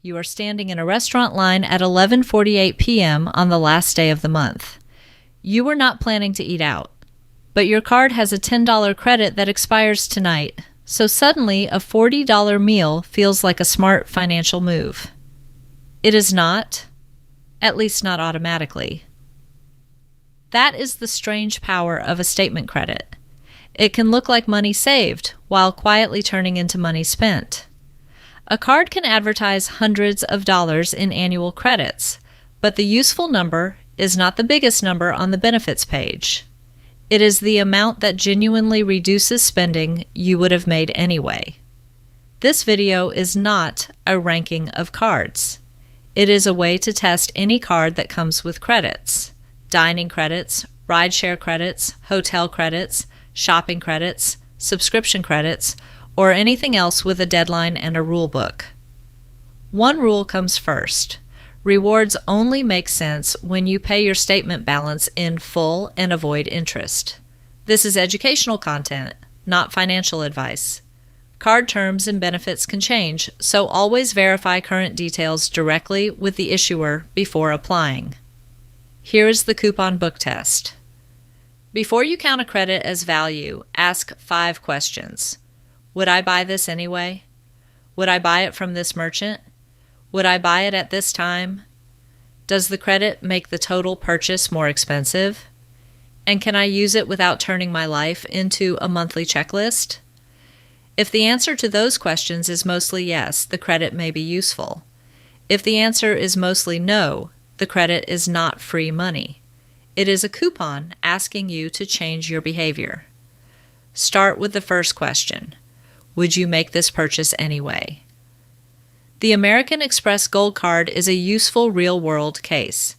You are standing in a restaurant line at 11:48 p.m. on the last day of the month. You were not planning to eat out, but your card has a $10 credit that expires tonight, so suddenly a $40 meal feels like a smart financial move. It is not, at least not automatically. That is the strange power of a statement credit. It can look like money saved while quietly turning into money spent. A card can advertise hundreds of dollars in annual credits, but the useful number is not the biggest number on the benefits page. It is the amount that genuinely reduces spending you would have made anyway. This video is not a ranking of cards. It is a way to test any card that comes with credits: dining credits, rideshare credits, hotel credits, shopping credits, subscription credits, or anything else with a deadline and a rule book. One rule comes first. Rewards only make sense when you pay your statement balance in full and avoid interest. This is educational content, not financial advice. Card terms and benefits can change, so always verify current details directly with the issuer before applying. Here is the coupon book test. Before you count a credit as value, ask 5 questions. Would I buy this anyway? Would I buy it from this merchant? Would I buy it at this time? Does the credit make the total purchase more expensive? And can I use it without turning my life into a monthly checklist? If the answer to those questions is mostly yes, the credit may be useful. If the answer is mostly no, the credit is not free money. It is a coupon asking you to change your behavior. Start with the first question. Would you make this purchase anyway? The American Express Gold Card is a useful real-world case.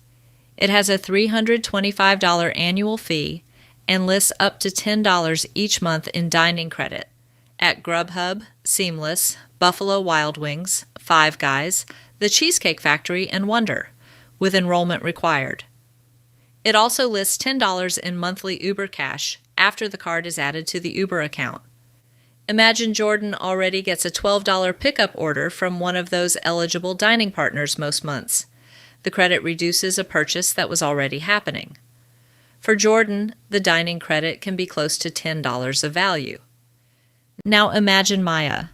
It has a $325 annual fee and lists up to $10 each month in dining credit at Grubhub, Seamless, Buffalo Wild Wings, Five Guys, The Cheesecake Factory, and Wonder, with enrollment required. It also lists $10 in monthly Uber cash after the card is added to the Uber account. Imagine Jordan already gets a $12 pickup order from one of those eligible dining partners most months. The credit reduces a purchase that was already happening. For Jordan, the dining credit can be close to $10 of value. Now imagine Maya.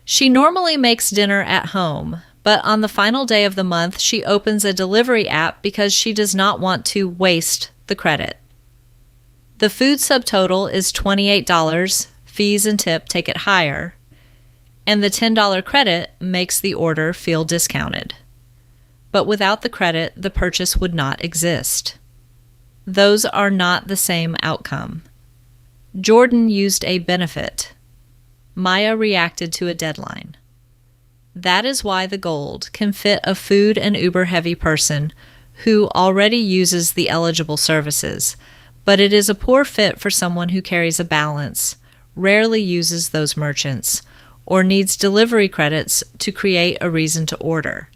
She normally makes dinner at home, but on the final day of the month, she opens a delivery app because she does not want to waste the credit. The food subtotal is $28. Fees and tip take it higher, and the $10 credit makes the order feel discounted. But without the credit, the purchase would not exist. Those are not the same outcome. Jordan used a benefit. Maya reacted to a deadline. That is why the gold can fit a food and Uber-heavy person who already uses the eligible services, but it is a poor fit for someone who carries a balance, rarely uses those merchants, or needs delivery credits to create a reason to order.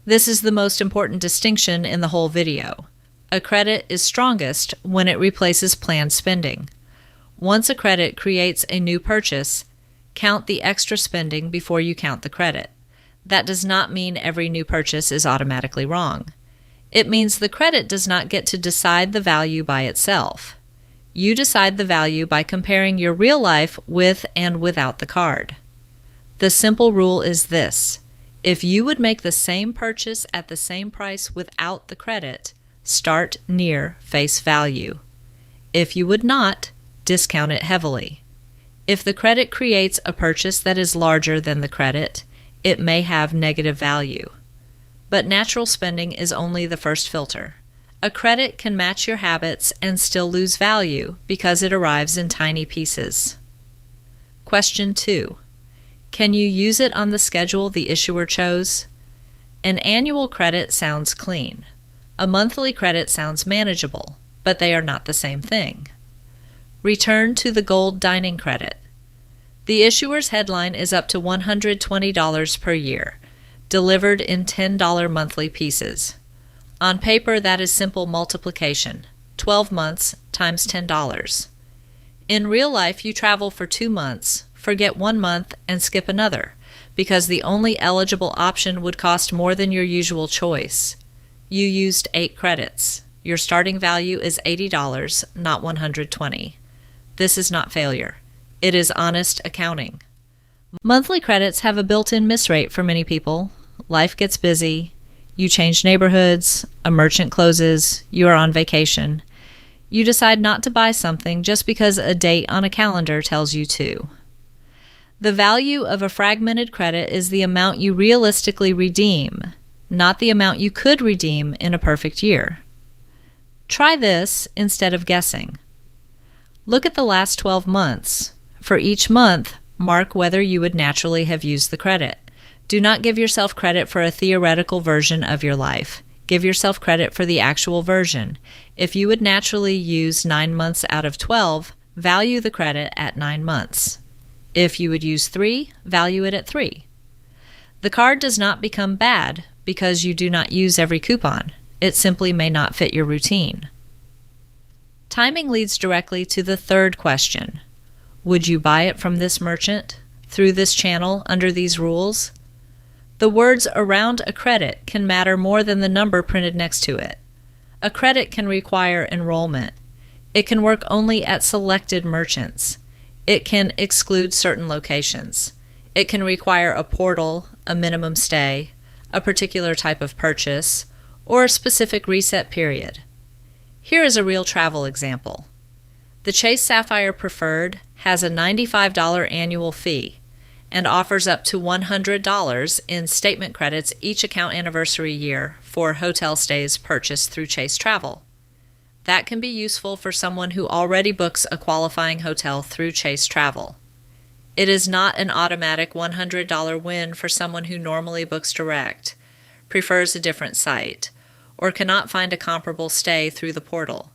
This is the most important distinction in the whole video. A credit is strongest when it replaces planned spending. Once a credit creates a new purchase, count the extra spending before you count the credit. That does not mean every new purchase is automatically wrong. It means the credit does not get to decide the value by itself. You decide the value by comparing your real life with and without the card. The simple rule is this: if you would make the same purchase at the same price without the credit, start near face value. If you would not, discount it heavily. If the credit creates a purchase that is larger than the credit, it may have negative value. But natural spending is only the first filter. A credit can match your habits and still lose value because it arrives in tiny pieces. Question 2. Can you use it on the schedule the issuer chose? An annual credit sounds clean. A monthly credit sounds manageable, but they are not the same thing. Return to the gold dining credit. The issuer's headline is up to $120 per year, delivered in $10 monthly pieces. On paper, that is simple multiplication, 12 months times $10. In real life, you travel for 2 months, forget 1 month, and skip another, because the only eligible option would cost more than your usual choice. You used 8 credits. Your starting value is $80, not $120. This is not failure. It is honest accounting. Monthly credits have a built-in miss rate for many people. Life gets busy. You change neighborhoods. A merchant closes. You are on vacation. You decide not to buy something just because a date on a calendar tells you to. The value of a fragmented credit is the amount you realistically redeem, not the amount you could redeem in a perfect year. Try this instead of guessing. Look at the last 12 months. For each month, mark whether you would naturally have used the credit. Do not give yourself credit for a theoretical version of your life. Give yourself credit for the actual version. If you would naturally use 9 months out of 12, value the credit at 9 months. If you would use 3, value it at 3. The card does not become bad because you do not use every coupon. It simply may not fit your routine. Timing leads directly to the third question. Would you buy it from this merchant, through this channel, under these rules? The words around a credit can matter more than the number printed next to it. A credit can require enrollment. It can work only at selected merchants. It can exclude certain locations. It can require a portal, a minimum stay, a particular type of purchase, or a specific reset period. Here is a real travel example. The Chase Sapphire Preferred has a $95 annual fee and offers up to $100 in statement credits each account anniversary year for hotel stays purchased through Chase Travel. That can be useful for someone who already books a qualifying hotel through Chase Travel. It is not an automatic $100 win for someone who normally books direct, prefers a different site, or cannot find a comparable stay through the portal.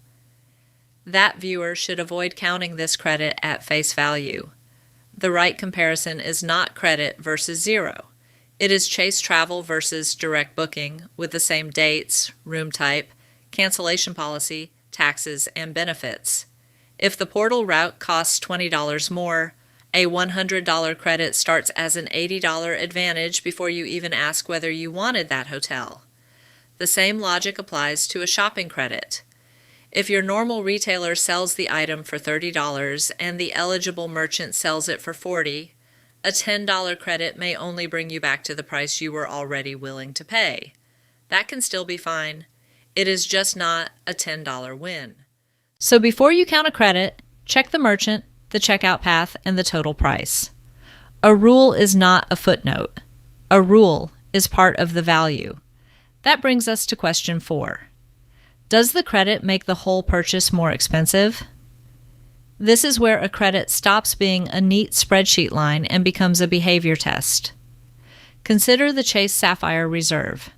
That viewer should avoid counting this credit at face value. The right comparison is not credit versus zero. It is Chase Travel versus direct booking with the same dates, room type, cancellation policy, taxes, and benefits. If the portal route costs $20 more, a $100 credit starts as an $80 advantage before you even ask whether you wanted that hotel. The same logic applies to a shopping credit. If your normal retailer sells the item for $30 and the eligible merchant sells it for $40, a $10 credit may only bring you back to the price you were already willing to pay. That can still be fine. It is just not a $10 win. So before you count a credit, check the merchant, the checkout path, and the total price. A rule is not a footnote. A rule is part of the value. That brings us to question 4. Does the credit make the whole purchase more expensive? This is where a credit stops being a neat spreadsheet line and becomes a behavior test. Consider the Chase Sapphire Reserve.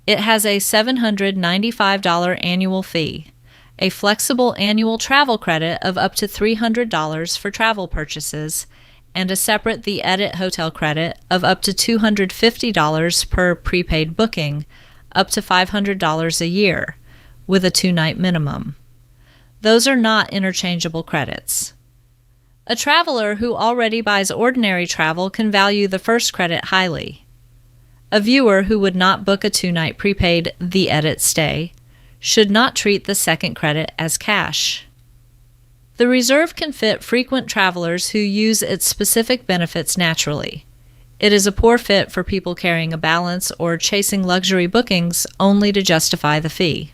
It has a $795 annual fee, a flexible annual travel credit of up to $300 for travel purchases, and a separate The Edit hotel credit of up to $250 per prepaid booking, up to $500 a year, with a 2-night minimum. Those are not interchangeable credits. A traveler who already buys ordinary travel can value the first credit highly. A viewer who would not book a 2-night prepaid The Edit stay should not treat the second credit as cash. The reserve can fit frequent travelers who use its specific benefits naturally. It is a poor fit for people carrying a balance or chasing luxury bookings only to justify the fee.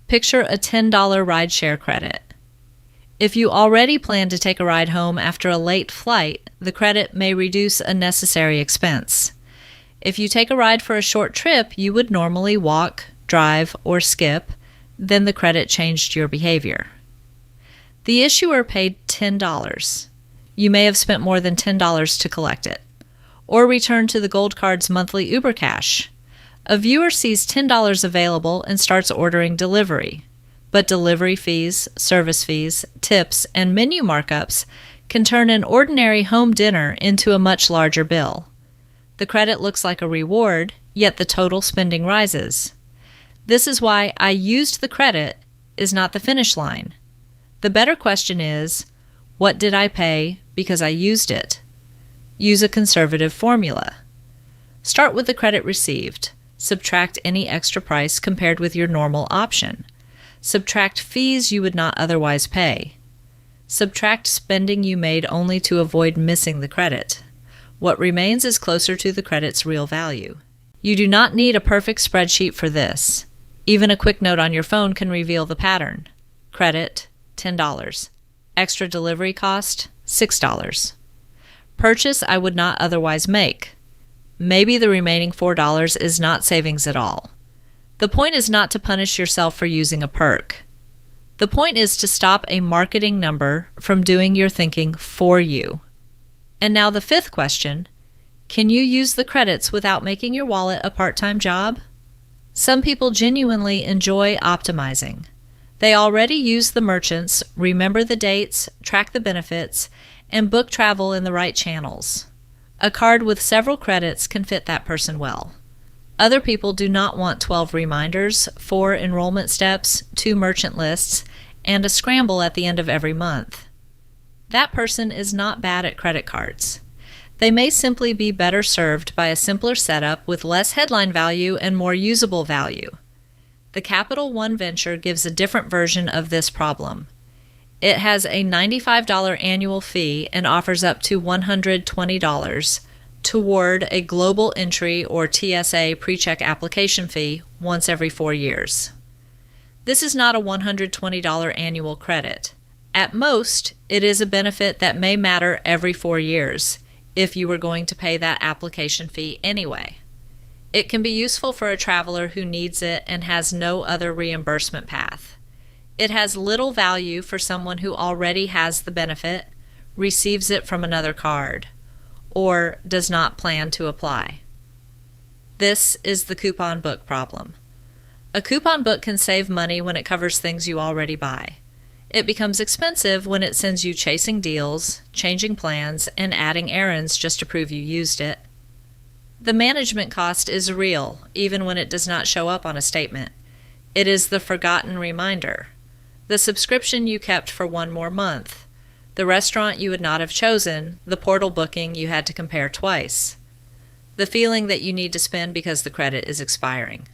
Picture a $10 rideshare credit. If you already plan to take a ride home after a late flight, the credit may reduce a necessary expense. If you take a ride for a short trip, you would normally walk, drive, or skip, then the credit changed your behavior. The issuer paid $10. You may have spent more than $10 to collect it. Or return to the Gold Card's monthly Uber Cash. A viewer sees $10 available and starts ordering delivery, but delivery fees, service fees, tips, and menu markups can turn an ordinary home dinner into a much larger bill. The credit looks like a reward, yet the total spending rises. This is why I used the credit is not the finish line. The better question is, what did I pay because I used it? Use a conservative formula. Start with the credit received. Subtract any extra price compared with your normal option. Subtract fees you would not otherwise pay. Subtract spending you made only to avoid missing the credit. What remains is closer to the credit's real value. You do not need a perfect spreadsheet for this. Even a quick note on your phone can reveal the pattern. Credit, $10. Extra delivery cost, $6. Purchase I would not otherwise make. Maybe the remaining $4 is not savings at all. The point is not to punish yourself for using a perk. The point is to stop a marketing number from doing your thinking for you. And now the fifth question, can you use the credits without making your wallet a part-time job? Some people genuinely enjoy optimizing. They already use the merchants, remember the dates, track the benefits, and book travel in the right channels. A card with several credits can fit that person well. Other people do not want 12 reminders, 4 enrollment steps, 2 merchant lists, and a scramble at the end of every month. That person is not bad at credit cards. They may simply be better served by a simpler setup with less headline value and more usable value. The Capital One venture gives a different version of this problem. It has a $95 annual fee and offers up to $120 toward a global entry or TSA pre-check application fee once every 4 years. This is not a $120 annual credit. At most, it is a benefit that may matter every 4 years if you were going to pay that application fee anyway. It can be useful for a traveler who needs it and has no other reimbursement path. It has little value for someone who already has the benefit, receives it from another card, or does not plan to apply. This is the coupon book problem. A coupon book can save money when it covers things you already buy. It becomes expensive when it sends you chasing deals, changing plans, and adding errands just to prove you used it. The management cost is real, even when it does not show up on a statement. It is the forgotten reminder. The subscription you kept for one more month, the restaurant you would not have chosen, the portal booking you had to compare twice, the feeling that you need to spend because the credit is expiring.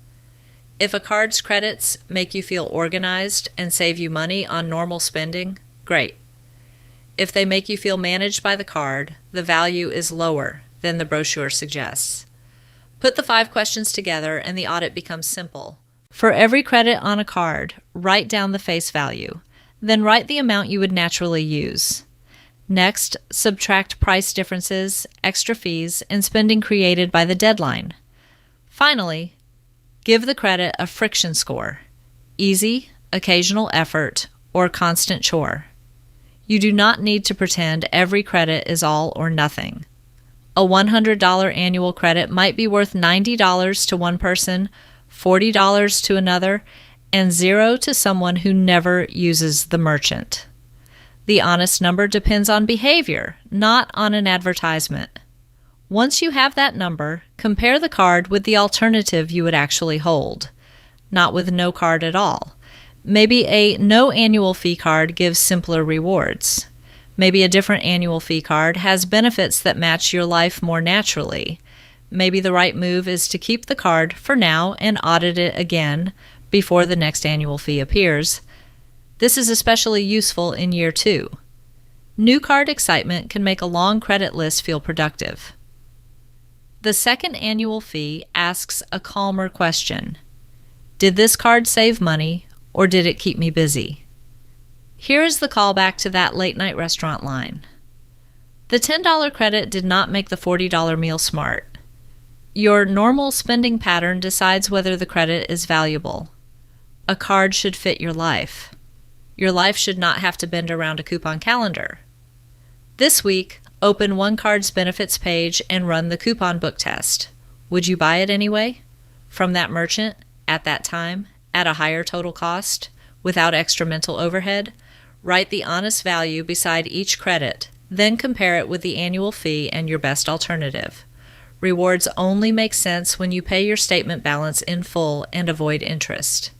If a card's credits make you feel organized and save you money on normal spending, great. If they make you feel managed by the card, the value is lower than the brochure suggests. Put the 5 questions together and the audit becomes simple. For every credit on a card, write down the face value. Then write the amount you would naturally use. Next, subtract price differences, extra fees, and spending created by the deadline. Finally, give the credit a friction score: easy, occasional effort, or constant chore. You do not need to pretend every credit is all or nothing. A $100 annual credit might be worth $90 to one person, $40 to another, and $0 to someone who never uses the merchant. The honest number depends on behavior, not on an advertisement. Once you have that number, compare the card with the alternative you would actually hold, not with no card at all. Maybe a no annual fee card gives simpler rewards. Maybe a different annual fee card has benefits that match your life more naturally. Maybe the right move is to keep the card for now and audit it again before the next annual fee appears. This is especially useful in year 2. New card excitement can make a long credit list feel productive. The second annual fee asks a calmer question. Did this card save money, or did it keep me busy? Here is the callback to that late-night restaurant line. The $10 credit did not make the $40 meal smart. Your normal spending pattern decides whether the credit is valuable. A card should fit your life. Your life should not have to bend around a coupon calendar. This week, open one card's benefits page and run the coupon book test. Would you buy it anyway? From that merchant, at that time, at a higher total cost, without extra mental overhead? Write the honest value beside each credit, then compare it with the annual fee and your best alternative. Rewards only make sense when you pay your statement balance in full and avoid interest.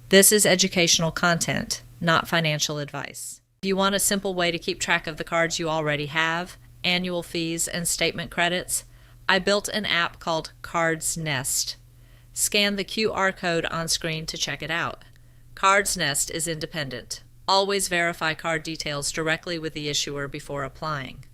This is educational content, not financial advice. If you want a simple way to keep track of the cards you already have annual fees, and statement credits, I built an app called CardsNest. Scan the QR code on screen to check it out. CardsNest is independent. Always verify card details directly with the issuer before applying.